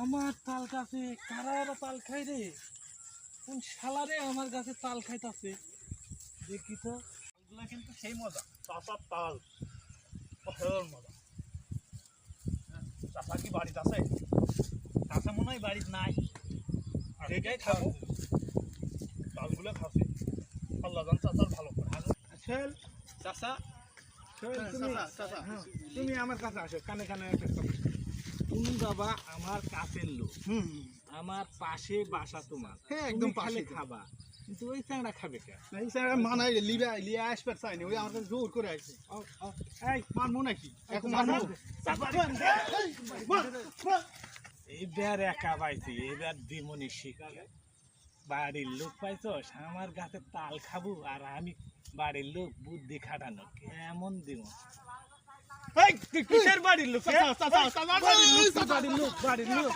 আমার তাল গাছে কারা তাল খাই রে? কোন শালারে আমার গাছে তাল খাইতাছে? দেখি তো। তালগুলা কিন্তু সেই মজা, চাষার তাল অসাধারণ মজা। চাষা কি বাড়িতে আছে? চাষা মনে হয় বাড়িতে নাই। এটাই খাবো, তালগুলো খাচ্ছি। আল্লাহ জান চাষার ভালো করে। আসল চাষা তুমি আমার কাছে আসো, কানে কানে একটা কথা। তুমি বাবা আমার কাছের লোক, আমার পাশে বাসা তোমার, হ্যাঁ একদম তুমি খালি পাশে খাবা, কিন্তু ওই চ্যাংড়া খাবে কে? এই স্যার মানাই লিয়া আসবে চাইনি, ওই আমার কাছে জোর করে আসছে। এই মারমু নাকি এখন মারমু? এইবার একা পাইছি, এবার দিমনি শিখালে। বাড়ির লোক পাইছস, আমার গাছে তাল খাবো আর আমি বাড়ির লোক বুদ্ধি খাটানো কেমন দিব? কিসের বাড়ির লোক? বাড়ির লোক, বাড়ির লোক।